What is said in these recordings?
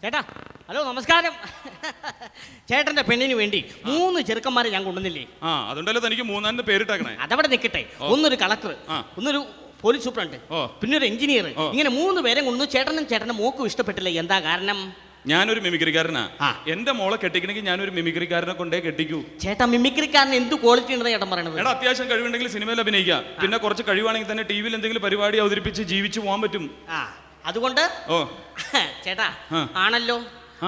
ചേട്ടാ ഹലോ നമസ്കാരം. ചേട്ടന്റെ പെണ്ണിന് വേണ്ടി 3 ചെറുക്കന്മാരെ ഞാൻ കൊണ്ടുവന്നില്ലേ? ആ അതുകൊണ്ടല്ലോ തനിക്ക് 3 പേരിട്ടേക്കണേ. അതവിടെ നിൽക്കട്ടെ. ഒന്നൊരു കളക്ടർ, ഒന്നൊരു പോലീസ് സൂപ്രണ്ട്, പിന്നെ ഒരു എഞ്ചിനീയർ. ഇങ്ങനെ 3 പേരെ കൊണ്ടു. ചേട്ടന്റെ മോക്കും ഇഷ്ടപ്പെട്ടില്ല. എന്താ കാരണം? ഞാനൊരു മിമിക്രിക്കാരനാ. എന്റെ മോളെ കെട്ടിക്കണമെങ്കിൽ ഞാനൊരു മിമിക്രിക്കാരനെ കൊണ്ടേ കെട്ടിക്കൂ. ചേട്ടാ മിമിക്രിക്കാരന് എന്ത് ക്വാളിറ്റി ഉണ്ടെന്ന് ചേട്ടൻ പറയണത്? എടാ അത്യാവശ്യം കഴിവുണ്ടെങ്കിൽ സിനിമയിൽ അഭിനയിക്കാം. പിന്നെ കുറച്ച് കഴിവാണെങ്കിൽ തന്നെ ടി വിയിൽ എന്തെങ്കിലും പരിപാടി അവതരിപ്പിച്ച് ജീവിച്ചു പോകാൻ പറ്റും. അതുകൊണ്ട് ചേട്ടാ ആണല്ലോ.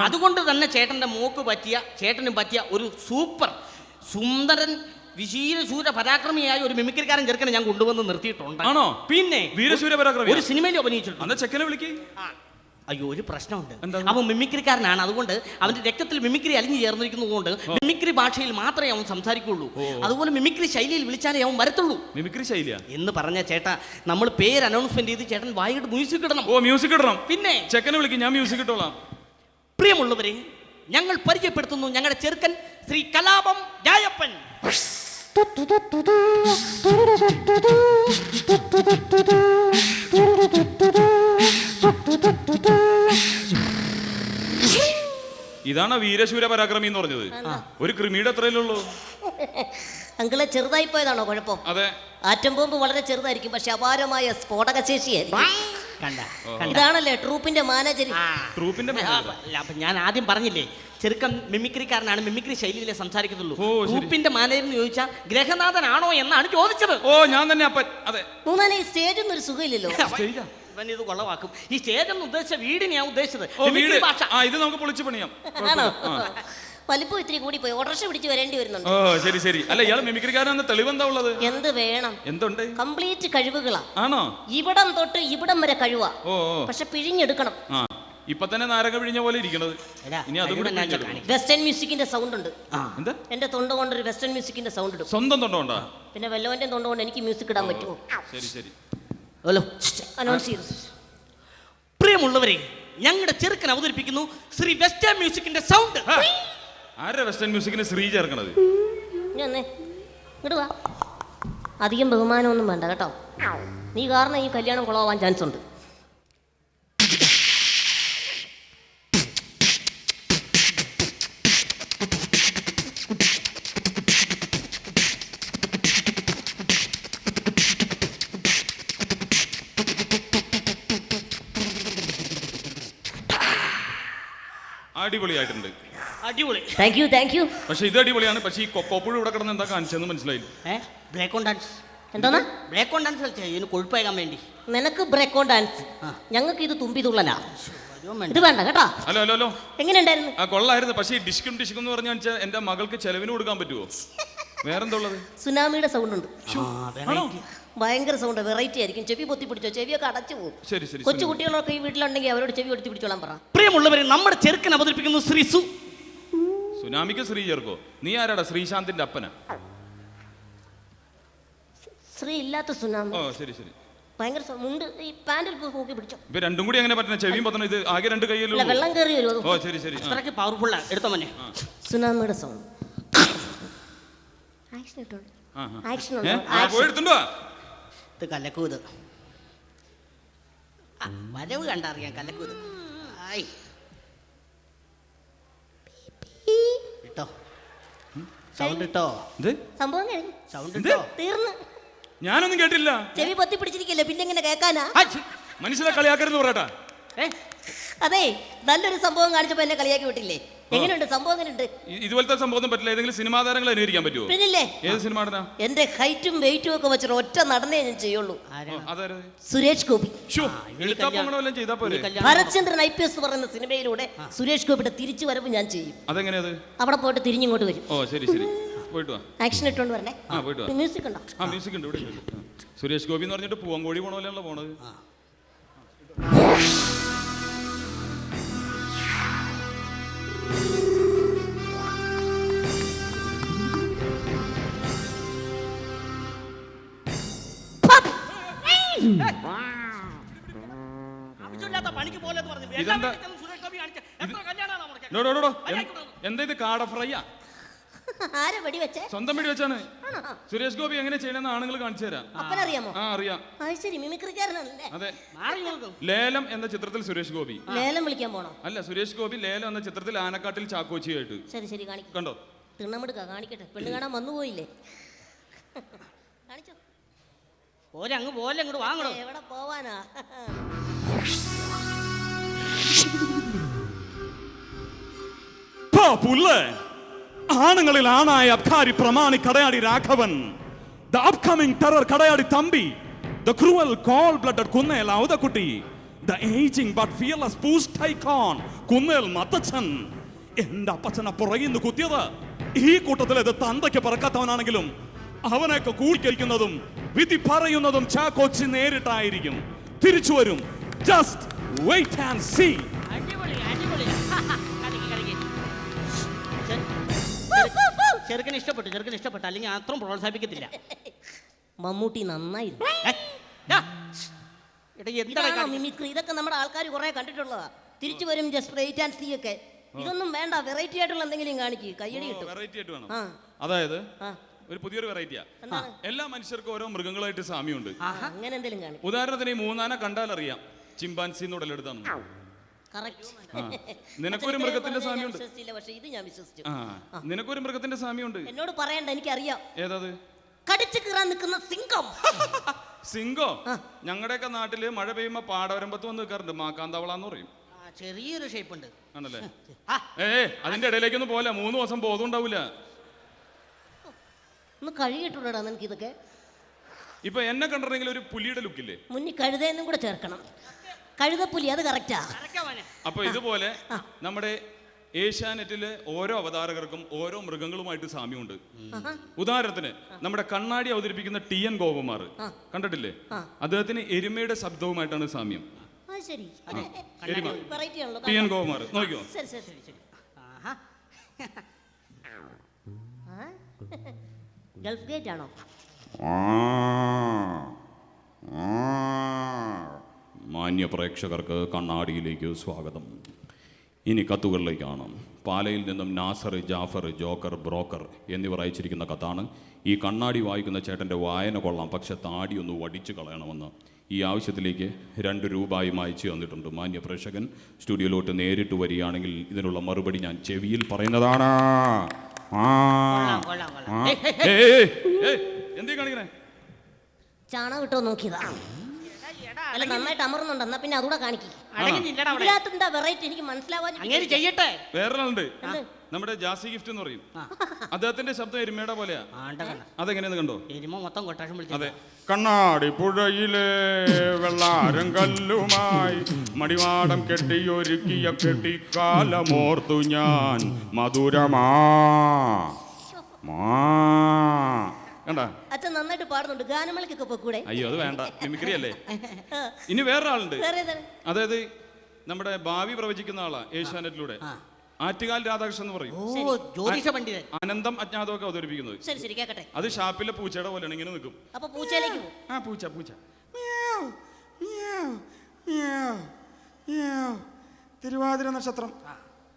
അതുകൊണ്ട് തന്നെ ചേട്ടന്റെ മോക്ക് പറ്റിയ, ചേട്ടനും പറ്റിയ ഒരു സൂപ്പർ സുന്ദരൻ വീരശൂര പരാക്രമിയായ ഒരു മിമിക്രിക്കാരൻ ചെറുക്കനെ ഞാൻ കൊണ്ടുവന്ന് നിർത്തിയിട്ടുണ്ട്. ആണോ? പിന്നെ വീരശൂര പരാക്രമി ഒരു സിനിമയിൽ അഭിനയിച്ചിട്ടുണ്ട്. അന്ന് ചെക്കനെ വിളിക്കേ. അയ്യോ ഒരു പ്രശ്നമുണ്ട്. അവൻ മിമിക്രിക്കാരനാണ്. അതുകൊണ്ട് അവന്റെ രക്തത്തിൽ മിമിക്രി അലിഞ്ഞു ചേർന്നിരിക്കുന്നതുകൊണ്ട് മിമിക്രി ഭാഷയിൽ മാത്രമേ അവൻ സംസാരിക്കുള്ളൂ. അതുപോലെ മിമിക്രി ശൈലിയിൽ വിളിച്ചാലേ അവൻ വരത്തുള്ളൂ. മിമിക്രി ശൈലിയ എന്ന് പറഞ്ഞ ചേട്ടാ, നമ്മൾ പേര് അനൗൺസ്മെന്റ് ചെയ്ത് ചേട്ടൻ വായിട്ട് മ്യൂസിക് ഇടണം. ഓ മ്യൂസിക് ഇടണം. പിന്നെ ചെക്കനെ വിളിക്കും, ഞാൻ മ്യൂസിക് ഇട്ടോളാം. പ്രിയമുള്ളവരെ, ഞങ്ങൾ പരിചയപ്പെടുത്തുന്നു ഞങ്ങളുടെ ചെറുക്കൻ ശ്രീ കലാപം രായപ്പൻ. ഇതാണ് വീരശൂര പരാക്രമി എന്ന് പറഞ്ഞത്. ഒരു ക്രിമിയുടെ എത്രയുള്ളൂ? അങ്കിളെ ചെറുതായി പോയതാണോ കുഴപ്പം? അതെ, ആറ്റം ബോംബ് വളരെ ചെറുതായിരിക്കും, പക്ഷെ അപാരമായ സ്ഫോടക ശേഷിയായിരിക്കും. ഇതാണല്ലേ ട്രൂപ്പിന്റെ മാനേജർ. ഞാൻ ആദ്യം പറഞ്ഞില്ലേ, ചെറുക്കൻ മിമിക്രിക്കാരനാണ്, മിമിക്രി ശൈലിയിലെ സംസാരിക്കത്തുള്ളൂ. ട്രൂപ്പിന്റെ മാനേജർ എന്ന് ചോദിച്ചാൽ ഗ്രഹനാഥനാണോ എന്നാണ് ചോദിച്ചത്. ഓ ഞാൻ തന്നെ അപ്പൻ. അതെ, ഈ സ്റ്റേജ് ഒന്നും ഒരു സുഖമില്ലല്ലോ. ഇത് കൊള്ളവാക്കും. ഈ സ്റ്റേജ് എന്ന് ഉദ്ദേശിച്ച വീടിനെയാണ് ഉദ്ദേശിച്ചത്. ഇത് നമുക്ക് പൊളിച്ചു പണിയാം. വലിപ്പം ഇത്തിരി കൂടി പോയി, ഓട്ടോറിക്ഷ പിടിച്ച് വരേണ്ടി വരുന്നുണ്ട്. ഓ ശരി ശരി. അല്ല ഇയാൾ മിമിക്രിക്കാരൻ തെളിവെന്താ ഉള്ളത്? എന്ത് വേണം? എന്തുണ്ട്? കംപ്ലീറ്റ് കഴിവുകളാ. ആണോ? ഇവിടം തൊട്ട് ഇവിടം വരെ കഴിവാ. പക്ഷെ പിഴിഞ്ഞെടുക്കണം. ഇപ്പൊ തന്നെ നാരക പിഴിഞ്ഞ പോലെ ഇരിക്കണത്. ഇനി അതും വെസ്റ്റേൺ മ്യൂസിക്കിന്റെ സൗണ്ട് ഉണ്ട്. എന്റെ തൊണ്ട കൊണ്ടൊരു വെസ്റ്റേൺ മ്യൂസിക്കിന്റെ സൗണ്ട് ഇടും. സ്വന്തം തൊണ്ട കൊണ്ടാ? പിന്നെ വല്ലവന്റെ തൊണ്ട കൊണ്ട് എനിക്ക് മ്യൂസിക് ഇടാൻ പറ്റുമോ? ശരി ശരി. ഹലോ അനൗൺസ് ചെയ്തു. പ്രിയമുള്ളവരെ, ഞങ്ങളുടെ ചെറുക്കൻ അവതരിപ്പിക്കുന്നു ശ്രീ വെസ്റ്റേൺ മ്യൂസിക്കിന്റെ സൗണ്ട്. ആരാ വെസ്റ്റേൺ മ്യൂസിക്കിന് ശ്രീ ചേർക്കണത്? ഇങ്ങോട്ട് വാ. അധികം ബഹുമാനമൊന്നും വേണ്ട കേട്ടോ. നീ കാരണം ഈ കല്യാണം കുളമാവാൻ ചാൻസ് ഉണ്ട്. അടിപൊളിയായിട്ടുണ്ട്. അടിപൊളി. Thank you. പക്ഷെ ഇത് അടിപൊളിയാണ്. പക്ഷെ ഈ കൊക്കോപ്പുഴ ഇവിടെ കിടന്ന് എന്താ കാണിച്ചെന്ന് മനസ്സിലായില്ല. Break on dance. എന്താ ബ്രേക്ക് ഓൺ ഡാൻസ് കളിച്ചേ? ഇതിന് കൊഴുപ്പേകാൻ വേണ്ടി. നിനക്ക് ബ്രേക്ക് ഓൺ ഡാൻസ്, ഞങ്ങൾക്ക് ഇത് തുമ്പി തുള്ളലാ. ഇത് വേണ്ട കേട്ടോ. ഹലോ ഹലോ ഹലോ, എങ്ങനെ ഉണ്ടായിരുന്നു? കൊള്ളായിരുന്നു. പക്ഷേ ഈ ഡിസ്കും എന്ന് പറഞ്ഞാൽ എന്റെ മകൾക്ക് ചെലവിന് കൊടുക്കാൻ പറ്റുമോ? വേറെന്താ ഉള്ളത്? സുനാമിയുടെ സൗണ്ട് ഉണ്ട്. ഭയങ്കര സൗണ്ട്, വെറൈറ്റി ആയിരിക്കും. ചെവി പൊത്തി പിടിച്ചോ, ചെവിയൊക്കെ അടച്ചു പോകും. ശരി ശരി. കൊച്ചു കുട്ടികളൊക്കെ ഈ വീട്ടിലുണ്ടെങ്കിൽ അവരോട് ചെവി പൊത്തി പിടിച്ചോളാൻ പറ. പ്രിയമുള്ളവരെ, നമ്മുടെ ചെറുക്കൻ അവതരിപ്പിക്കുന്നു ശ്രീ സുനാമിക്ക് ശ്രീ ചേർക്കോ? നീ ആരാടാ? ശ്രീശാന്തിന്റെ അപ്പനാ? ശ്രീ ഇല്ലാത്ത സുനാമി. ഓ ശരി ശരി. ഭയങ്കര മുണ്ട് ഈ പാന്റിൽ നോക്കി പിടിച്ചോ. ഇപ്പൊ രണ്ടും കൂടി എങ്ങനെ പറ്റണ? ചെവിയും പറ്റണം. ഇത് ആകെ 2 കൈയിലും വെള്ളം കയറി വരും. ഓ ശരി ശരി. അത്രയ്ക്ക് പവർഫുൾ ആണ്. എടുത്തോ മോനെ. സുനാമിയുടെ സൗണ്ട്. ആക്ഷൻ ഇട്ടോ. ആക്ഷൻ ഉണ്ട്. പോയി എടുത്തുണ്ടോ? ഇത് കലക്കൂത്. വരവ് കണ്ടറിയാം. കലക്കൂത്. ഇട്ടോ സൗണ്ട് ഇട്ടോ. സംഭവം കഴിഞ്ഞു. സൗണ്ട് ഇട്ടോ. തീർന്നു. ഞാനൊന്നും കേട്ടില്ല. ചെവി പൊത്തി പിടിച്ചിരിക്കല്ലേ, പിന്നെ എങ്ങനെ കേൾക്കാനാ? മനസ്സിലാ കളിയാക്കരുന്ന് പറയട്ടാ. അതെ, നല്ലൊരു സംഭവം കാണിച്ചപ്പോ എന്നെ കളിയാക്കി വിട്ടില്ലേ? എങ്ങനെയുണ്ട് സംഭവം? എങ്ങനെയുണ്ട്? ഇതുപോലത്തെ സംഭവം പറ്റില്ല. ഏതെങ്കിലും സിനിമാ താരങ്ങളെ അനുകരിക്കാൻ പറ്റുമോ? പിന്നില്ലേ. ഏത് സിനിമ നടനാ? എന്റെ ഹൈറ്റും വെയിറ്റും ഒക്കെ വെച്ചിട്ട് ഒറ്റ നടന്നേ ഞാൻ ചെയ്യുള്ളൂ. സുരേഷ് ഗോപി. ഭരത്ചന്ദ്രൻ IPS പറയുന്ന സിനിമയിലൂടെ സുരേഷ് ഗോപിയുടെ തിരിച്ചു വരവ് ഞാൻ ചെയ്യും. അതെങ്ങനെയത്? അവിടെ പോയിട്ട് തിരിഞ്ഞിങ്ങോട്ട് വരും. ഓ ശരി ശരി. പോയിട്ട് വാ. ആക്ഷൻ ഇട്ടോണ്ട് വരണേ. മ്യൂസിക് ഉണ്ടോ? മ്യൂസിക് ഉണ്ട് ഇവിടെ. സുരേഷ് ഗോപി എന്ന് പറഞ്ഞിട്ട് പൂവങ്കോഴി പോണ പോണത്. എന്താ ഇത്? കാട ഫ്രൈയാ? ആരെ വെടി വെച്ചേ? സ്വന്തം വെടി വെച്ചാണ്. ആണോ? സുരേഷ് ഗോപി എങ്ങനെ ചെയ്യണമെന്ന് ആണുങ്ങൾ കാണിച്ചു തരാം. അപ്പനറിയാമോ? ആ അറിയാം. അത് ശരി, മിമിക്രിക്കാരനല്ലേ? അതെ. മാറി നോക്കും. ലേലം എന്ന ചിത്രത്തിൽ സുരേഷ് ഗോപി. ലേലം വിളിക്കാൻ പോണോ? അല്ല, സുരേഷ് ഗോപി ലേലം എന്ന ചിത്രത്തിൽ ആനക്കാട്ടിൽ ചാക്കോച്ചിയായിട്ട്. ശരി ശരി, കാണിക്കും. കണ്ടോ? തിണ്ണമെടുക്ക, കാണിക്കട്ടെ. പെണ്ണ് കാണാൻ വന്നു പോയില്ലേ? കാണിച്ചോ. അങ്ങ് പോലെ അങ്ങോട്ട് വാങ്ങണോ? എവിടെ പോവാനാ? ആണുങ്ങളിൽ ആണായ അബ്കാരി പ്രമാണി Kadayadi Raghavan, the upcoming terror Kadayadi Thampi, the cruel cold-blooded Kunnel ഔതക്കുട്ടി, the aging but fearless boost icon Kunnel Mathachan. എന്റെ അപ്പച്ചനെ പുറകിന്ന് കുത്തിയത് ഈ കൂട്ടത്തിലേത് തന്തയ്ക്ക് പറക്കാത്തവനാണെങ്കിലും അവനൊക്കെ കൂടിക്കരിക്കുന്നതും വിധി പറയുന്നതും ചാക്കോച്ചി നേരിട്ടായിരിക്കും. തിരിച്ചു വരും. Just wait and see. അടിപൊളി അടിപൊളി. ചെറുക്കന് ഇഷ്ടപ്പെട്ടു അല്ലെങ്കിൽ അത്രയും പ്രോത്സാഹിപ്പിക്കത്തില്ല. മമ്മൂട്ടി നന്നായിരുന്നു. ഇതാണോ മിമിക്രി? ഇതൊക്കെ നമ്മുടെ ആൾക്കാർ കുറെ കണ്ടിട്ടുള്ളതാ. തിരിച്ചു വരും, ജസ്റ്റ് വെയിറ്റ് ആൻഡ് സീ ഒക്കെ. ഇതൊന്നും വേണ്ട, വെറൈറ്റി ആയിട്ടുള്ള എന്തെങ്കിലും കാണിക്ക്, കയ്യടി കിട്ടും. വെറൈറ്റി ആയിട്ട് വേണം. അതായത് ആ, ഒരു പുതിയൊരു വെറൈറ്റിയാ. എന്താണ്? എല്ലാ മനുഷ്യർക്കും ഓരോ മൃഗങ്ങളായിട്ട് സാമ്യമുണ്ട്. അങ്ങനെ എന്തെങ്കിലും കാണിക്കും. ഉദാഹരണത്തിന് ഈ മൂന്നാന കണ്ടാൽ അറിയാം ചിമ്പാൻസി ഉടലെടുത്താണ്. നിനക്കൊരു മൃഗത്തിന്റെ സാമ്യമുണ്ട്. പക്ഷേ ഇത് ഞാൻ വിശ്വസിച്ചു. നിനക്കൊരു മൃഗത്തിന്റെ സാമ്യമുണ്ട്. എന്നോട് പറയണ്ട, എനിക്കറിയാം. ഏതാത്? കടിച്ചു കീറാൻ നിൽക്കുന്ന സിംഹം. സിംഗോ? ഞങ്ങളുടെയൊക്കെ നാട്ടില് മഴ പെയ്യുമ്പോ പാടവരമ്പത്ത് വന്ന് നിൽക്കാറുണ്ട്. മാക്കാന്തവളാന്ന് പറയും. ചെറിയൊരു ഷേപ്പ് ഉണ്ട്. ആണല്ലേ? അതിന്റെ ഇടയിലേക്കൊന്നും പോലെ 3 ദിവസം ബോധം ഉണ്ടാവില്ല. ഒന്ന് കഴുകിയിട്ടുണ്ടാ നിനക്ക് ഇതൊക്കെ? ഇപ്പൊ എന്നെ കണ്ടിട്ടുണ്ടെങ്കിൽ ഒരു പുലിയുടെ ലുക്കില്ലേ? മുന്നിൽ കഴുതയെന്നും കൂടെ ചേർക്കണം. കഴുതപ്പുലി, അത് കറക്റ്റാ. അപ്പൊ ഇതുപോലെ നമ്മുടെ ഏഷ്യാനെറ്റിലെ ഓരോ അവതാരകർക്കും ഓരോ മൃഗങ്ങളുമായിട്ട് സാമ്യമുണ്ട്. ഉദാഹരണത്തിന് നമ്മുടെ കണ്ണാടി അവതരിപ്പിക്കുന്ന TN ഗോപകുമാർ കണ്ടിട്ടില്ലേ? അദ്ദേഹത്തിന് എരുമയുടെ ശബ്ദവുമായിട്ടാണ് സാമ്യം. TN ഗോപകുമാർ നോക്കിയോ? ഗൾഫ് ഗേറ്റ് ആണോ? മാന്യ പ്രേക്ഷകർക്ക് കണ്ണാടിയിലേക്ക് സ്വാഗതം. ഇനി കത്തുകളിലേക്കാണ്. പാലയിൽ നിന്നും നാസർ, ജാഫർ, ജോക്കർ, ബ്രോക്കർ എന്നിവർ അയച്ചിരിക്കുന്ന കത്താണ്. ഈ കണ്ണാടി വായിക്കുന്ന ചേട്ടൻ്റെ വായന കൊള്ളാം, പക്ഷെ താടി ഒന്ന് വടിച്ചു കളയണമെന്ന്. ഈ ആവശ്യത്തിലേക്ക് 2 രൂപയും അയച്ചു തന്നിട്ടുണ്ട്. മാന്യ പ്രേക്ഷകൻ സ്റ്റുഡിയോയിലോട്ട് നേരിട്ട് വരികയാണെങ്കിൽ ഇതിനുള്ള മറുപടി ഞാൻ ചെവിയിൽ പറയുന്നതാണ്. എന്തേ കാണിക്കണേ? ചാണകം ഇട്ടോ നോക്കിയതാ. അല്ല, നന്നായിട്ട് അമർന്നുണ്ട്. എന്നാ പിന്നെ അതുകൂടെ കാണിക്കും. എന്താ വെറൈറ്റി? എനിക്ക് മനസ്സിലാവാൻ ചെയ്യട്ടെ. വേറൊരാളുണ്ട്, നമ്മുടെ ജാസി ഗിഫ്റ്റ് എന്ന് പറയും. അദ്ദേഹത്തിന്റെ ശബ്ദം എരുമയുടെ പോലെയാ. അതെങ്ങനെയാന്ന് കണ്ടോ? എരുമ മൊത്തം കൊട്ടാഷം. അതെ. കണ്ണാടി പുഴയിലെ വെള്ളാരം കല്ലുമായി മടിവാടം കെട്ടിയൊരുക്കിയ കെട്ടിക്കാലമോർത്തു ഞാൻ മധുരമാ. കണ്ടാ? അച്ഛൻ നന്നായിട്ട് പാടുന്നുണ്ട്. ഗാനമേളക്കൊക്കെ പോക്കൂടെ? അയ്യോ, അത് വേണ്ട, മിമിക്രി അല്ലേ. ഇനി വേറൊരാളുണ്ട്. അതായത് നമ്മുടെ ഭാവി പ്രവചിക്കുന്ന ആളാ ഏഷ്യാനെറ്റിലൂടെ. ആറ്റുകാൽ രാധാകൃഷ്ണൻ എന്ന് പറയും. അനന്തം അജ്ഞാതമൊക്കെ അവതരിപ്പിക്കുന്നത്. ശരി ശരി, കേക്കട്ടെ. അത് ഷാപ്പിലെ പൂച്ചയുടെ പോലെയാണ്, ഇങ്ങനെ നിൽക്കും. അപ്പൊ പൂച്ചയിലേക്ക് പോകും. പൂച്ച പൂച്ച.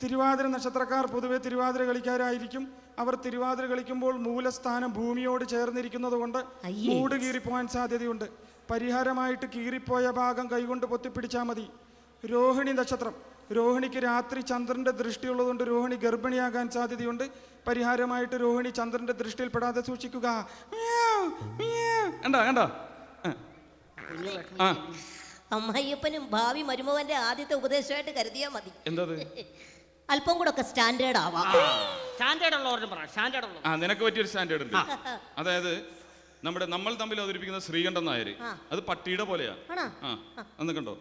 തിരുവാതിര നക്ഷത്രക്കാർ പൊതുവെ തിരുവാതിര കളിക്കാരായിരിക്കും. അവർ തിരുവാതിര കളിക്കുമ്പോൾ മൂലസ്ഥാനം ഭൂമിയോട് ചേർന്നിരിക്കുന്നത് കൊണ്ട് മൂട് കീറിപ്പോകാൻ സാധ്യതയുണ്ട്. പരിഹാരമായിട്ട് കീറിപ്പോയ ഭാഗം കൈകൊണ്ട് പൊത്തിപ്പിടിച്ചാൽ മതി. രോഹിണി നക്ഷത്രം. രോഹിണിക്ക് രാത്രി ചന്ദ്രന്റെ ദൃഷ്ടിയുള്ളതുകൊണ്ട് രോഹിണി ഗർഭിണിയാകാൻ സാധ്യതയുണ്ട്. പരിഹാരമായിട്ട് രോഹിണി ചന്ദ്രന്റെ ദൃഷ്ടിയിൽപ്പെടാതെ സൂക്ഷിക്കുക. അമ്മായിയപ്പനും ഭാവി മരുമകന്റെ ആദ്യത്തെ ഉപദേശമായിട്ട് കരുതിയാ മതി. എന്താ? അല്പം കൂടെ ഒക്കെ സ്റ്റാൻഡേർഡ് ആവാം. നിനക്ക് പറ്റിയൊരു സ്റ്റാൻഡേർഡ് ഉണ്ട്. അതായത് നമ്മൾ തമ്മിൽ അവതരിപ്പിക്കുന്ന ശ്രീകണ്ഠൻ നായർ, അത് പട്ടിയുടെ പോലെയാ. അന്ന് കണ്ടോ?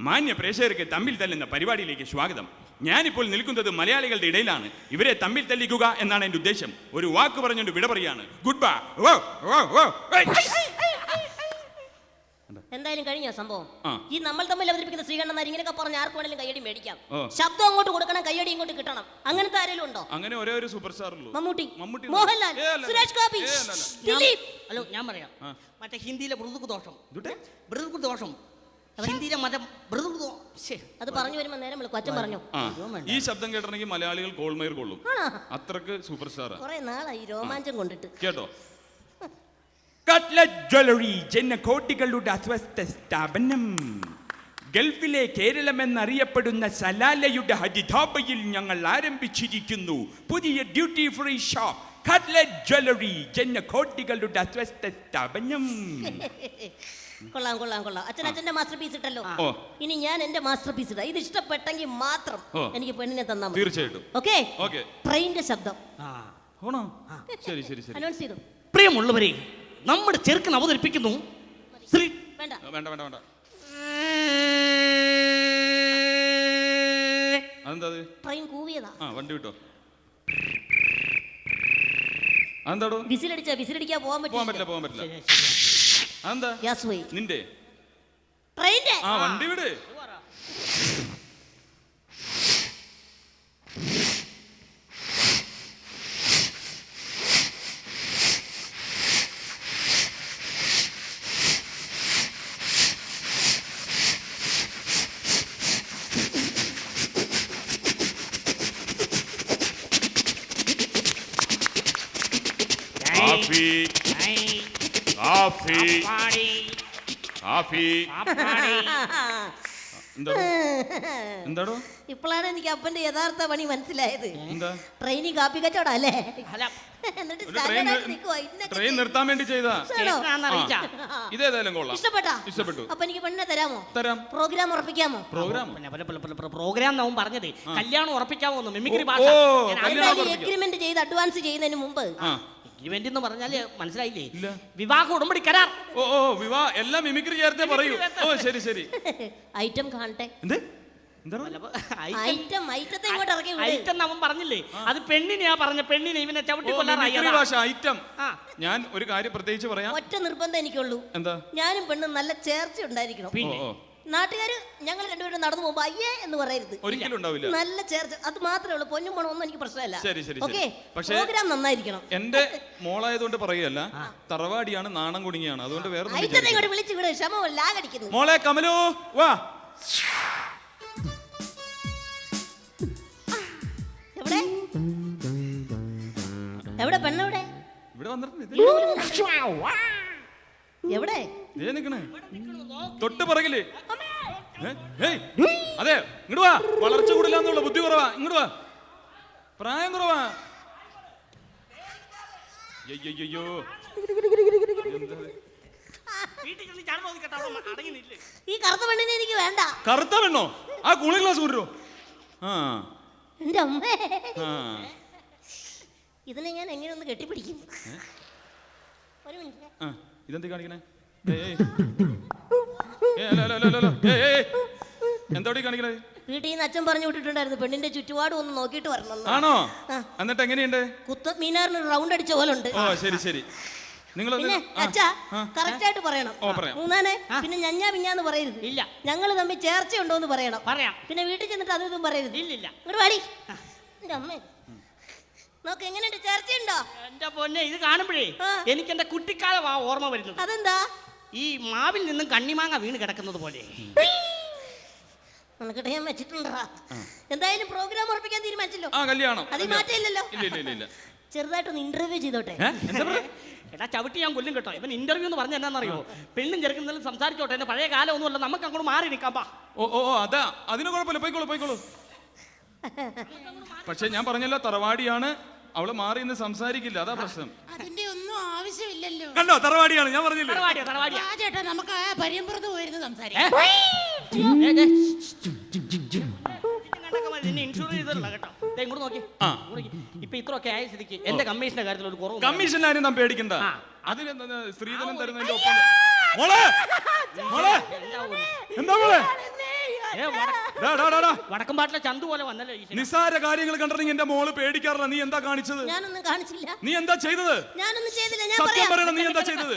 മാന്യ പ്രേക്ഷകർക്ക് തമ്മിൽ തല്ലുന്ന പരിപാടിയിലേക്ക് സ്വാഗതം. ഞാനിപ്പോൾ നിൽക്കുന്നത് മലയാളികളുടെ ഇടയിലാണ്. ഇവരെ തമ്മിൽ തല്ലിക്കുക എന്നാണ് എൻ്റെ ഉദ്ദേശം. ഒരു വാക്ക് പറഞ്ഞുകൊണ്ട് വിട പറയാണ്. Good bye. എന്തായാലും കഴിഞ്ഞ സംഭവം. ഈ നമ്മൾ തമ്മിൽ അവതരിപ്പിക്കുന്ന ശ്രീകണ്ഠൻ ഇങ്ങനെയൊക്കെ പറഞ്ഞ ആർക്ക് വേണമെങ്കിലും കയ്യടി മേടിക്കാം. ശബ്ദം അങ്ങോട്ട് കൊടുക്കണം, കയ്യടി ഇങ്ങോട്ട് കിട്ടണം. അങ്ങനത്തെ ആരെങ്കിലും ഉണ്ടോ? അങ്ങനെ ഒരേ ഒരു സൂപ്പർ സ്റ്റാർ ഉള്ളൂ. മമ്മൂട്ടി, മോഹൻലാൽ, സുരേഷ് ഗോപി, ദിലീപ്. ഹലോ, ഞാൻ പറയാം. മറ്റേ ഹിന്ദിയിലെ മൃദുക്ക് ദോഷം ഹിന്ദിയിലെ മറ്റേ അത് പറഞ്ഞു വരുമ്പോ നേരം വിളിക്കും. അച്ഛൻ പറഞ്ഞു. ആ ഈ ശബ്ദം കേട്ടിട്ടുണ്ടെങ്കിൽ മലയാളികൾ കോൾമേർ കൊള്ളും. അത്രക്ക് സൂപ്പർ സ്റ്റാറാ. കുറെ നാളായി രോമാഞ്ചം കൊണ്ടിട്ട്. കേട്ടോ? കട്ട്ലറ്റ് ജ്വല്ലറി ജനകോടികളുടെ അസ്വസ്ഥ സ്ഥാപനം. ഗൾഫിലെ കേരളം എന്നറിയപ്പെടുന്ന സലാലയുടെ ഹരിതാപയിൽ ഞങ്ങൾ ആരംഭിച്ചിരിക്കുന്നു പുതിയ duty free shop. Cutlet jewellery ജനകോടികളുടെ അസ്വസ്ഥ സ്ഥാപനം. കൊള്ളാം കൊള്ളാം കൊള്ളാം. അച്ഛന്റെ മാസ്റ്റർ പീസ് ഇട്ടല്ലോ. ഇനി ഞാൻ എന്റെ മാസ്റ്റർ പീസ് ഇടാം. ഇത് ഇഷ്ടപ്പെട്ടെങ്കിൽ മാത്രം എനിക്ക് പെണ്ണിനെ തന്നാ മതി. തീർച്ചയായിട്ടും. ഓക്കെ. ഓക്കെ. ട്രെയിനിന്റെ ശബ്ദം ശരി ശരി ശരി. അനൗൺസ് ചെയ്തു. പ്രിയമുള്ളവരെ, നമ്മുടെ ചെറുക്കൻ അവതരിപ്പിക്കുന്നു ശ്രീ. വേണ്ട വേണ്ട വേണ്ട വേണ്ട. അതെന്താ? ട്രെയിൻ കൂവിയതാ. വണ്ടി വിട്ടോ. അതെന്താടോ? വിസിലടിക്കാ പോകാൻ പറ്റില്ല. പോകാൻ പറ്റില്ല. അതെന്താ? ഗ്യാസ് പോയി. നിന്റെ ട്രെയിനിന്റെ വണ്ടി വിട്. കാഫി കാഫി കാഫി. എന്താടോ? ഇപ്പോഴാണ് എനിക്ക് അപ്പന്റെ യഥാർത്ഥ പണി മനസ്സിലായത്. എന്താ? ട്രെയിനിൽ കാപ്പി കച്ചവടം അല്ലേ? എന്നിട്ട് ട്രെയിൻ നിർത്താൻ വേണ്ടി ചെയ്താ. ഇതേതായാലും കൊള്ളാം. ഇഷ്ടപ്പെട്ടു. അപ്പൊ എനിക്ക് പെണ്ണിനെ തരാമോ? തരാം. പ്രോഗ്രാം ഉറപ്പിക്കാമോ? പ്രോഗ്രാം എന്നാവും പറഞ്ഞത്. കല്യാണം ഉറപ്പിക്കാമോ? മിമിക്രി എഗ്രിമെന്റ് ചെയ്ത് അഡ്വാൻസ് ചെയ്യുന്നതിന് മുമ്പ്. ഇവന്റ് എന്ന് പറഞ്ഞാല് മനസ്സിലായില്ലേ? വിവാഹ ഉടമ്പടി കരാർ. വിവാഹ എല്ലാം മിമിക്രി ചേർത്തേ പറയൂ. ശരി ശരി. ഐറ്റം കാണട്ടെ. ഐറ്റത്തെ ഇങ്ങോട്ട് ഇറക്കി വിട്. ഐറ്റം അവൻ പറഞ്ഞില്ലേ? അത് പെണ്ണിനെയാ പറഞ്ഞ. പെണ്ണിനെ ഇവനെ ചവിട്ടി കൊല്ലാറായി. ഐറ്റം. ഞാൻ ഒരു കാര്യം പ്രത്യേകിച്ച് പറയാം. ഒറ്റ നിർബന്ധം എനിക്കുള്ളൂ. എന്താ? ഞാനും പെണ്ണും നല്ല ചേർച്ച ഉണ്ടായിരിക്കണം. നാട്ടുകാര് ഞങ്ങൾ രണ്ടുപേരും നടന്നു പോകുമ്പോ അയ്യേ എന്ന് പറയരുത്. ഒരിക്കലും ഉണ്ടാവില്ല. നല്ല ചേർച്ച. അത് മാത്രമേ ഉള്ളൂ. പൊന്നും പണം ഒന്നും എനിക്ക് പ്രശ്നമല്ല. ഓക്കെ. പ്രോഗ്രാം നന്നായിരിക്കണം. എന്റെ മോളായതുകൊണ്ട് പറയുകയല്ല, തറവാടിയാണ്, നാണം കുടുങ്ങിയാണ്. അതുകൊണ്ട് വേറെ ഇങ്ങോട്ട് വിളിച്ചു വിട്. ക്ഷമ ലാഗടിക്കുന്നു. മോളെ കമലു വാ. എവിടെ എവിടെ പെണ്ണെവിടെ? ഇവിടെ വന്നിട്ടുണ്ട്. എവിടെ? തൊട്ട് പറകില്ലേ? അതെ, ഇങ്ങോട്ട് വാ. വളർച്ച കൂടില്ല, ബുദ്ധി കുറവാ. ഇങ്ങോട്ട് വാ. പ്രായം കുറവാ. അയ്യോ ഈ കറുത്ത പെണ്ണിനെ എനിക്ക് വേണ്ട. കറുത്ത പെണ്ണോ? ആ കൂളിംഗ് ഗ്ലാസ് കൊണ്ടുവരോ? എന്റെ അമ്മേ, ഇതിനെ ഞാൻ എങ്ങനെ ഒന്ന് കെട്ടിപ്പിടിക്കും? ഒരു മിനിറ്റ്. ഇതെന്ത് കാണിക്കണേ? എന്തോടി കാണിക്കണേ? വീട്ടിൽ നിന്ന് അച്ഛൻ പറഞ്ഞു വിട്ടിട്ടുണ്ടായിരുന്നു പെണ്ണിന്റെ ചുറ്റുപാടും ഒന്ന് നോക്കിയിട്ട് വരണം. ആണോ? എന്നിട്ട് എങ്ങനെയുണ്ട്? മീനാറിന് റൗണ്ട് അടിച്ച പോലെ ഉണ്ട്. ശരി ശരി. അച്ഛാ കറക്റ്റ് ആയിട്ട് പറയണം. മൂന്നാനെ പിന്നെ ഞഞ്ഞാ പിഞ്ഞാന്ന് പറയരുത്. ഇല്ല. ഞങ്ങൾ തമ്മിൽ ചേർച്ചയുണ്ടോ എന്ന് പറയണം. പറയാം. പിന്നെ വീട്ടിൽ ചെന്നിട്ട് അതും പറയരുത്. ഇല്ലില്ല. ഇങ്ങോട്ട് വാടി. എന്റെ അമ്മേ, നോക്ക് എങ്ങനെയുണ്ട്? ചേർച്ചയുണ്ടോ? എന്റെ പൊന്നെ, ഇത് കാണുമ്പോഴേ എനിക്ക് എന്റെ കുട്ടിക്കാലം ഓർമ്മ വരുന്നത്. അതെന്താ? ഈ മാവിൽ നിന്നും കണ്ണിമാങ്ങ വീണ് കിടക്കുന്നത് പോലെ. നമുക്കിട്ട് ഞാൻ വെച്ചിട്ടുണ്ടാ. എന്തായാലും പ്രോഗ്രാം ഉറപ്പിക്കാൻ തീരുമാനിച്ചല്ലോ. കല്യാണം അതിൽ മാറ്റമില്ലല്ലോ. ഇല്ല. ചെറുതായിട്ടൊന്ന് ഇന്റർവ്യൂ ചെയ്തോട്ടെ. എടാ ചവിട്ടി ഞാൻ കൊല്ലും കേട്ടോ. ഇവൻ ഇന്റർവ്യൂ എന്ന് പറഞ്ഞ എന്നാന്നറിയോ? പെണ്ണും ചെറുക്കുന്നതിലും സംസാരിച്ചോട്ടെ. എന്റെ പഴയ കാലം ഒന്നുമല്ല, നമുക്ക് അങ്ങോട്ട് മാറി നിൽക്കാം. അതാ, അതിന് കുഴപ്പമില്ല. പോയിക്കോളൂ. പക്ഷെ ഞാൻ പറഞ്ഞല്ലോ, തറവാടിയാണ്. അവള് മാറി ഇന്ന് സംസാരിക്കില്ല, അതാ പ്രശ്നം. അതിന്റെ ഒന്നും ആവശ്യമില്ലല്ലോ. കണ്ടോ, തറവാടിയാണ്. ഞാൻ പറഞ്ഞില്ലേ? ആ ചേട്ടാ, നമുക്ക് ആ പരിയമ്പുറത്ത് പോയിരുന്നു സംസാരിക്കാം. ഇപ്പൊ ഇത്രയൊക്കെ ആയ സ്ഥിതിക്ക് എന്റെ കമ്മീഷന്റെ കാര്യത്തിൽ ഒരു കുറവ്. കമ്മീഷൻ ആരും നാം പേടിക്കണ്ട. അതിനെന്താ സ്ത്രീധനം തരുന്നതിന്റെ ഒപ്പം. എന്താ മോളെ? വടക്കമ്പാട്ടിലെ ചന്തു പോലെ വന്നല്ലോ. നിസ്സാര കാര്യങ്ങൾ കണ്ടിട്ടുണ്ടെങ്കിൽ എന്റെ മോള് പേടിക്കാറില്ല. നീ എന്താ കാണിച്ചത്? ഞാനൊന്നും കാണിച്ചില്ല. നീ എന്താ ചെയ്തത്? ഞാനൊന്നും ചെയ്തില്ല. സത്യം പറയണം, നീ എന്താ ചെയ്തത്?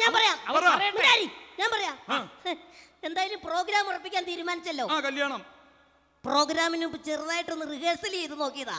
ഞാൻ പറയാം. എന്തായാലും പ്രോഗ്രാം ഉറപ്പിക്കാൻ തീരുമാനിച്ചല്ലോ. കല്യാണം പ്രോഗ്രാമിന് മുമ്പ് ചെറുതായിട്ടൊന്ന് റിഹേഴ്സൽ ചെയ്ത് നോക്കിയതാ.